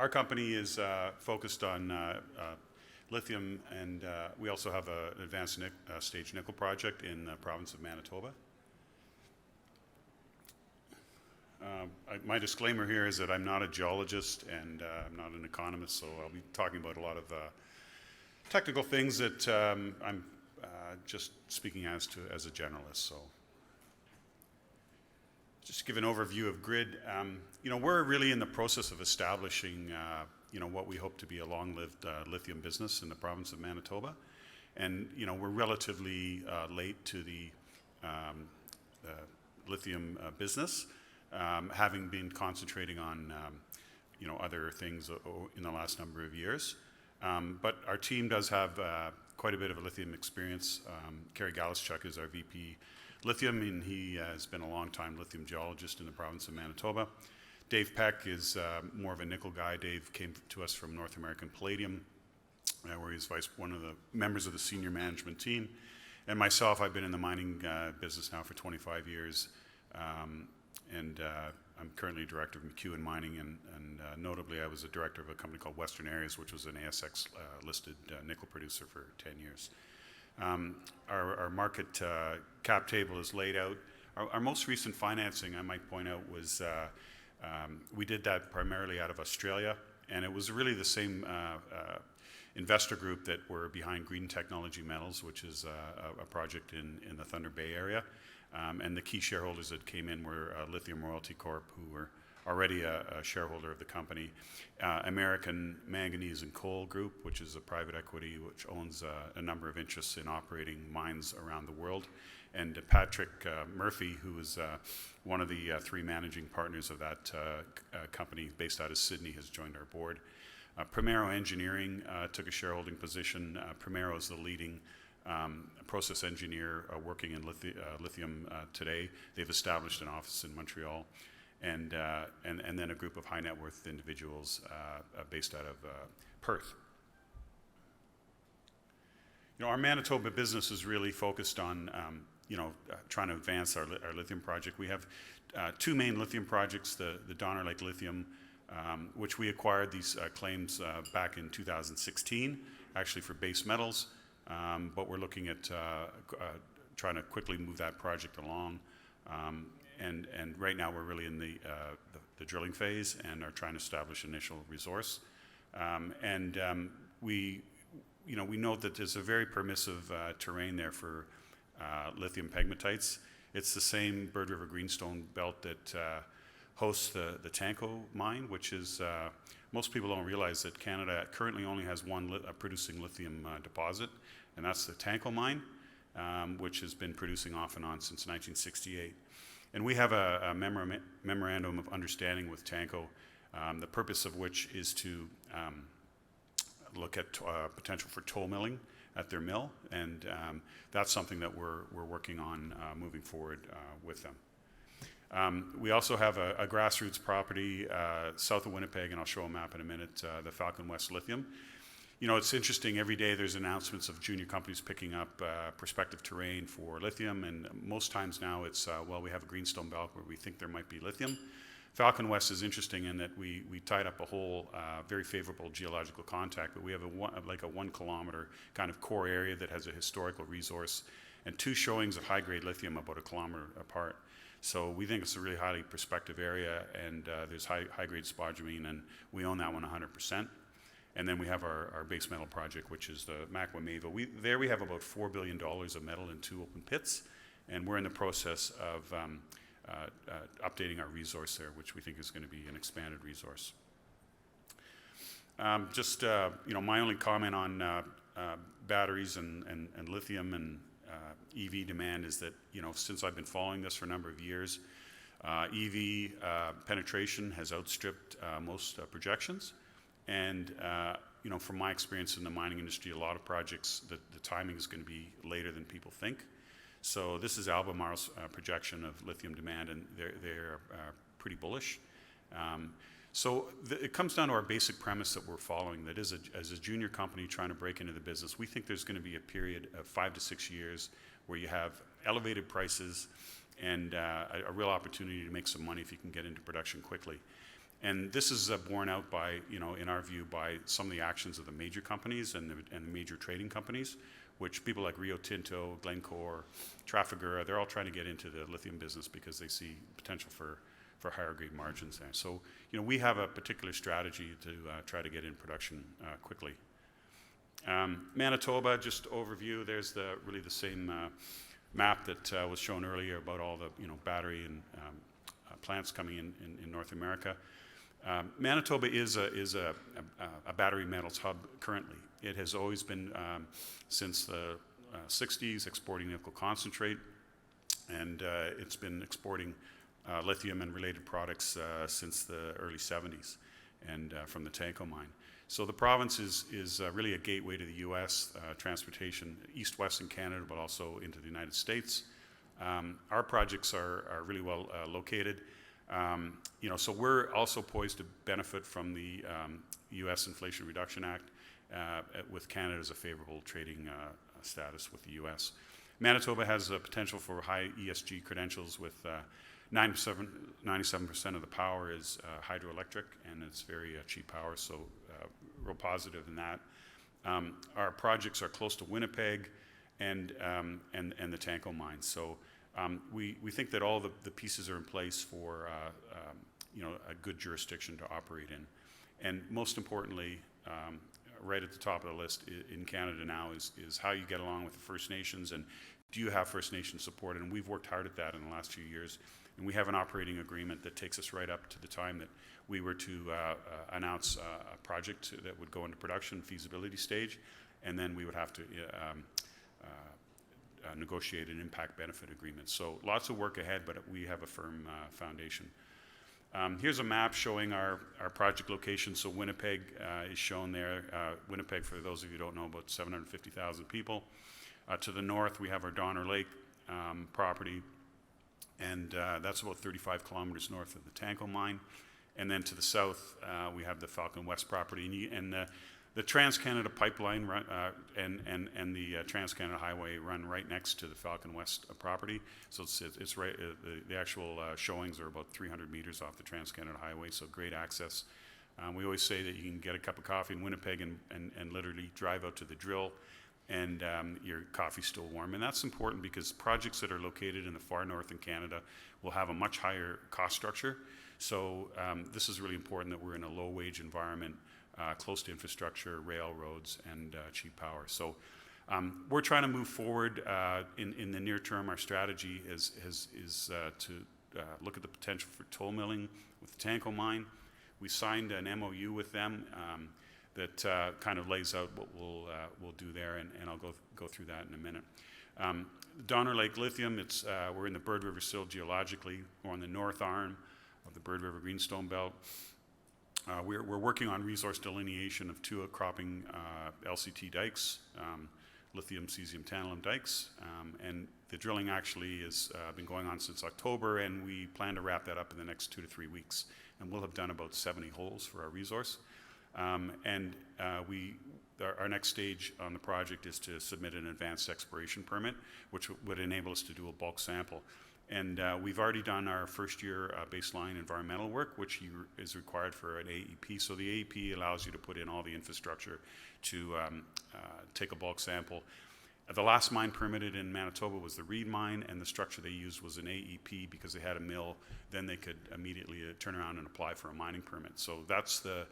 Our company is focused on lithium, and we also have an advanced stage nickel project in the province of Manitoba. My disclaimer here is that I'm not a geologist and I'm not an economist, so I'll be talking about a lot of technical things that I'm just speaking as a generalist. So, just to give an overview of GRID, we're really in the process of establishing, what we hope to be a long-lived lithium business in the province of Manitoba, and we're relatively late to the lithium business, having been concentrating on other things in the last number of years. But our team does have quite a bit of a lithium experience. Kerry Galischuk is our VP Lithium, and he has been a long-time lithium geologist in the province of Manitoba. Dave Peck is more of a nickel guy. Dave came to us from North American Palladium, where he's one of the members of the senior management team. And myself, I've been in the mining business now for 25 years. And I'm currently director of McEwen Mining, and notably I was a director of a company called Western Areas, which was an ASX listed nickel producer for 10 years. Our market cap table is laid out. Our most recent financing, I might point out, was we did that primarily out of Australia, and it was really the same investor group that were behind Green Technology Metals, which is a project in the Thunder Bay area. And the key shareholders that came in were Lithium Royalty Corp, who were already a shareholder of the company, American Manganese and Coal Group, which is a private equity which owns a number of interests in operating mines around the world, and Patrick Murphy, who is one of the three managing partners of that company based out of Sydney, has joined our board. Primero Engineering took a shareholding position. Primero is the leading process engineer working in lithium today. They've established an office in Montreal, and then a group of high net worth individuals based out of Perth. Our Manitoba business is really focused on trying to advance our lithium project. We have two main lithium projects: the Donner Lake Lithium, which we acquired these claims back in 2016, actually for base metals. But we're looking at trying to quickly move that project along, and right now we're really in the drilling phase and are trying to establish initial resource. We know that there's a very permissive terrain there for lithium pegmatites. It's the same Bird River Greenstone belt that hosts the Tanco mine, which is most people don't realize that Canada currently only has one producing lithium deposit, and that's the Tanco mine, which has been producing off and on since 1968. And we have a memorandum of understanding with Tanco, the purpose of which is to look at potential for toll milling at their mill, and that's something that we're working on moving forward with them. We also have a grassroots property south of Winnipeg, and I'll show a map in a minute, the Falcon West Lithium. It's interesting, every day there's announcements of junior companies picking up prospective terrain for lithium, and most times now it's, we have a greenstone belt where we think there might be lithium. Falcon West is interesting in that we tied up a whole very favorable geological contact, but we have a 1 kilometer kind of core area that has a historical resource and two showings of high-grade lithium about 1 kilometer apart. So we think it's a really highly prospective area, and there's high-grade spodumene, and we own that one 100%. And then we have our base metal project, which is the Makwa-Meva. We have about $4 billion of metal in 2 open pits, and we're in the process of updating our resource there, which we think is going to be an expanded resource. My only comment on batteries and lithium and EV demand is that, since I've been following this for a number of years, EV penetration has outstripped most projections. And, from my experience in the mining industry, a lot of projects, the timing is going to be later than people think. So this is Albemarle's projection of lithium demand, and they're pretty bullish. It comes down to our basic premise that we're following, that as a junior company trying to break into the business, we think there's going to be a period of 5 to 6 years where you have elevated prices and a real opportunity to make some money if you can get into production quickly. And this is borne out by, in our view, by some of the actions of the major companies and the major trading companies, which people like Rio Tinto, Glencore, Trafigura, they're all trying to get into the lithium business because they see potential for higher grade margins there. So, we have a particular strategy to try to get in production quickly. Manitoba, just overview, there's really the same map that was shown earlier about all the battery and plants coming in North America. Manitoba is a battery metals hub currently. It has always been, since the 60s, exporting nickel concentrate, and it's been exporting lithium and related products since the early 70s, and from the Tanko mine. So the province is really a gateway to the U.S. Transportation, east-west in Canada, but also into the United States. Our projects are really well located. So we're also poised to benefit from the U.S. Inflation Reduction Act with Canada as a favorable trading status with the U.S. Manitoba has a potential for high ESG credentials with 97% of the power is hydroelectric, and it's very cheap power, so real positive in that. Our projects are close to Winnipeg and the Tanko mine. So we think that all the pieces are in place for a good jurisdiction to operate in. And most importantly, right at the top of the list in Canada now is how you get along with the First Nations, and do you have First Nation support? And we've worked hard at that in the last few years. And we have an operating agreement that takes us right up to the time that we were to announce a project that would go into production feasibility stage, and then we would have to negotiate an impact benefit agreement. So lots of work ahead, but we have a firm foundation. Here's a map showing our project location. So Winnipeg is shown there. Winnipeg, for those of you who don't know, about 750,000 people. To the north, we have our Donner Lake property, and that's about 35 kilometers north of the Tanko mine. And then to the south, we have the Falcon West property. And the Trans-Canada Pipeline and the Trans-Canada Highway run right next to the Falcon West property. So it's right, the actual showings are about 300 meters off the Trans-Canada Highway, so great access. We always say that you can get a cup of coffee in Winnipeg and literally drive out to the drill, and your coffee's still warm. And that's important because projects that are located in the far north in Canada will have a much higher cost structure. So this is really important that we're in a low-wage environment, close to infrastructure, railroads, and cheap power. So we're trying to move forward in the near term. Our strategy is to look at the potential for toll milling with the Tanko mine. We signed an MOU with them that kind of lays out what we'll do there, and I'll go through that in a minute. Donner Lake Lithium, we're in the Bird River Sill geologically. We're on the north arm of the Bird River Greenstone Belt. We're working on resource delineation of two outcropping LCT dikes, lithium cesium tantalum dikes, and the drilling actually has been going on since October, and we plan to wrap that up in the next 2 to 3 weeks, and we'll have done about 70 holes for our resource. Our next stage on the project is to submit an advanced exploration permit, which would enable us to do a bulk sample. And we've already done our first year baseline environmental work, which is required for an AEP. So the AEP allows you to put in all the infrastructure to take a bulk sample. The last mine permitted in Manitoba was the Reed mine, and the structure they used was an AEP because they had a mill. Then they could immediately turn around and apply for a mining permit. So that's the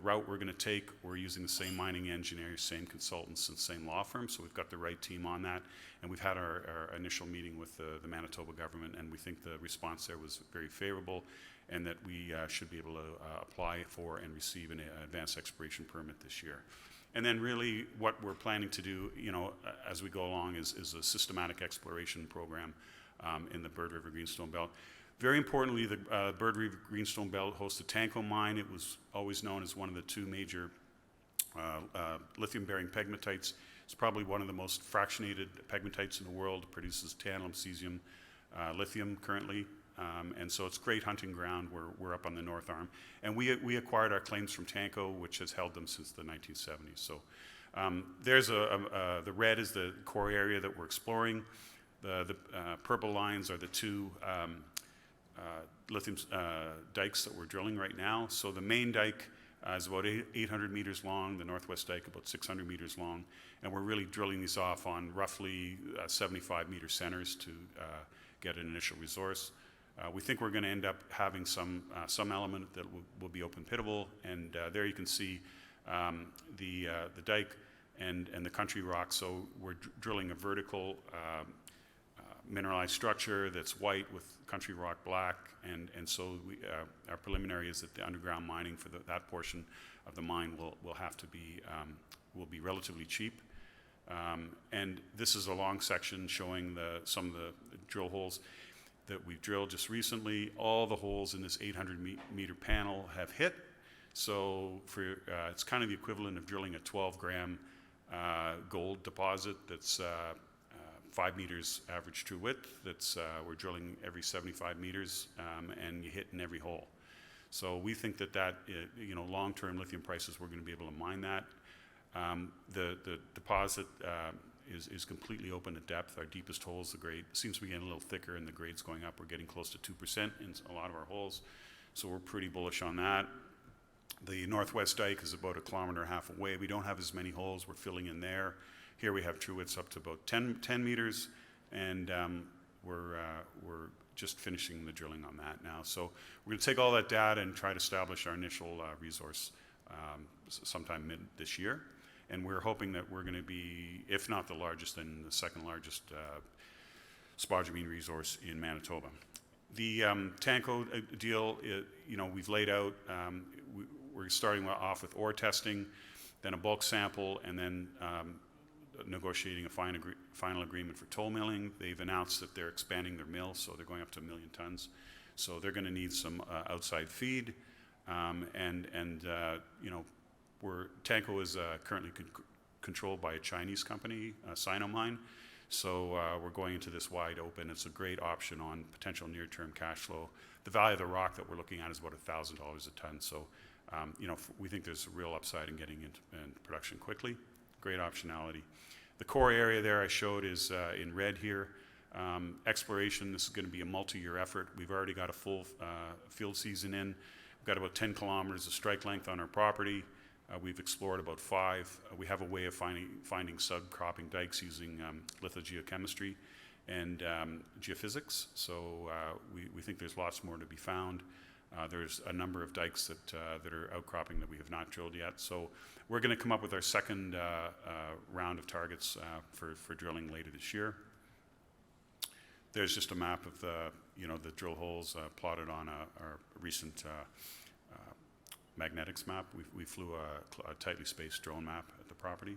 route we're going to take. We're using the same mining engineers, same consultants, and same law firm, so we've got the right team on that. And we've had our initial meeting with the Manitoba government, and we think the response there was very favorable, and that we should be able to apply for and receive an advanced exploration permit this year. And then really what we're planning to do, as we go along is a systematic exploration program in the Bird River Greenstone Belt. Very importantly, the Bird River Greenstone Belt hosts the Tanko mine. It was always known as one of the two major lithium-bearing pegmatites. It's probably one of the most fractionated pegmatites in the world. It produces tantalum, cesium, lithium currently. And so it's great hunting ground. We're up on the north arm. And we acquired our claims from Tanko, which has held them since the 1970s. So there's the red is the core area that we're exploring. The purple lines are the two lithium dikes that we're drilling right now. So the main dike is about 800 meters long, the northwest dike about 600 meters long, and we're really drilling these off on roughly 75 meter centers to get an initial resource. We think we're going to end up having some element that will be open pittable, and there you can see the dike and the country rock. So we're drilling a vertical mineralized structure that's white with country rock black, and so our preliminary is that the underground mining for that portion of the mine will have to be will be relatively cheap. And this is a long section showing some of the drill holes that we've drilled just recently. All the holes in this 800 meter panel have hit. So it's kind of the equivalent of drilling a 12-gram gold deposit that's 5 meters average true width. We're drilling every 75 meters, and you hit in every hole. So we think that long-term lithium prices, we're going to be able to mine that. The deposit is completely open at depth. Our deepest holes, the grade seems to be getting a little thicker, and the grade's going up. We're getting close to 2% in a lot of our holes, so we're pretty bullish on that. The northwest dike is about 1.5 kilometers away. We don't have as many holes. We're filling in there. Here we have true widths up to about 10 meters, and we're just finishing the drilling on that now. So we're going to take all that data and try to establish our initial resource sometime mid this year. And we're hoping that we're going to be, if not the largest, then the second largest spodumene resource in Manitoba. The Tanco deal, we've laid out, we're starting off with ore testing, then a bulk sample, and then negotiating a final agreement for toll milling. They've announced that they're expanding their mill, so they're going up to 1 million tons. So they're going to need some outside feed, Tanco is currently controlled by a Chinese company, Sinomine. So we're going into this wide open. It's a great option on potential near-term cash flow. The value of the rock that we're looking at is about $1,000 a ton. So we think there's a real upside in getting into production quickly. Great optionality. The core area there I showed is in red here. Exploration, this is going to be a multi-year effort. We've already got a full field season in. We've got about 10 kilometers of strike length on our property. We've explored about 5. We have a way of finding subcropping dikes using lithogeochemistry and geophysics. So we think there's lots more to be found. There's a number of dikes that are outcropping that we have not drilled yet. So we're going to come up with our second round of targets for drilling later this year. There's just a map of the drill holes plotted on our recent magnetics map. We flew a tightly spaced drone map at the property.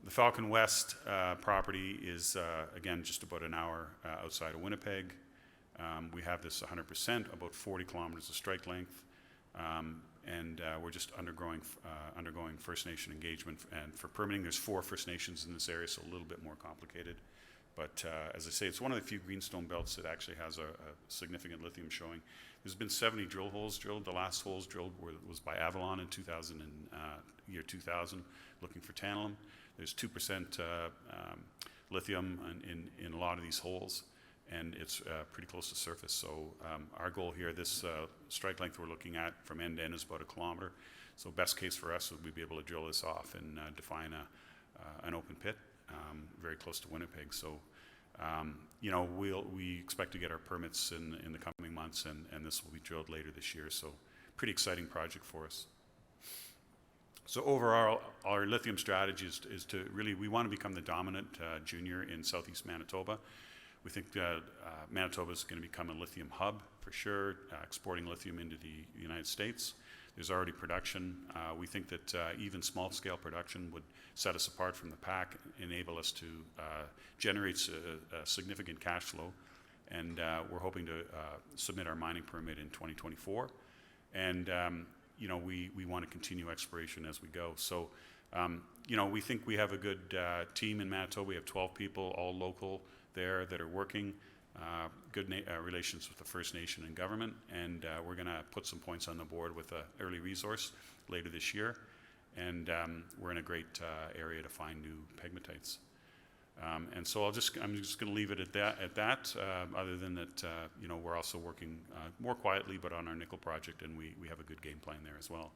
The Falcon West property is, again, just about an hour outside of Winnipeg. We have this 100%, about 40 kilometers of strike length, and we're just undergoing First Nation engagement. And for permitting, there's 4 First Nations in this area, so a little bit more complicated. But as I say, it's one of the few greenstone belts that actually has a significant lithium showing. There's been 70 drill holes drilled. The last holes drilled was by Avalon in year 2000, looking for tantalum. There's 2% lithium in a lot of these holes, and it's pretty close to surface. So our goal here, this strike length we're looking at from end to end is about 1 kilometer. So best case for us would be able to drill this off and define an open pit very close to Winnipeg. So we expect to get our permits in the coming months, and this will be drilled later this year. So pretty exciting project for us. So overall, our lithium strategy is to really, we want to become the dominant junior in southeast Manitoba. We think Manitoba is going to become a lithium hub for sure, exporting lithium into the United States. There's already production. We think that even small-scale production would set us apart from the pack, enable us to generate significant cash flow. And we're hoping to submit our mining permit in 2024. And we want to continue exploration as we go. So we think we have a good team in Manitoba. We have 12 people, all local there, that are working. Good relations with the First Nation and government, and we're going to put some points on the board with an early resource later this year, and we're in a great area to find new pegmatites. And so I'm just going to leave it at that. Other than that, you know, we're also working more quietly, but on our nickel project, and we have a good game plan there as well.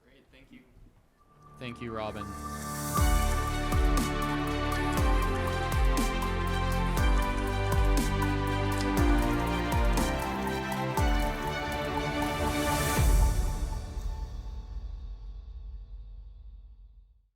Great, thank you. Thank you, Robin.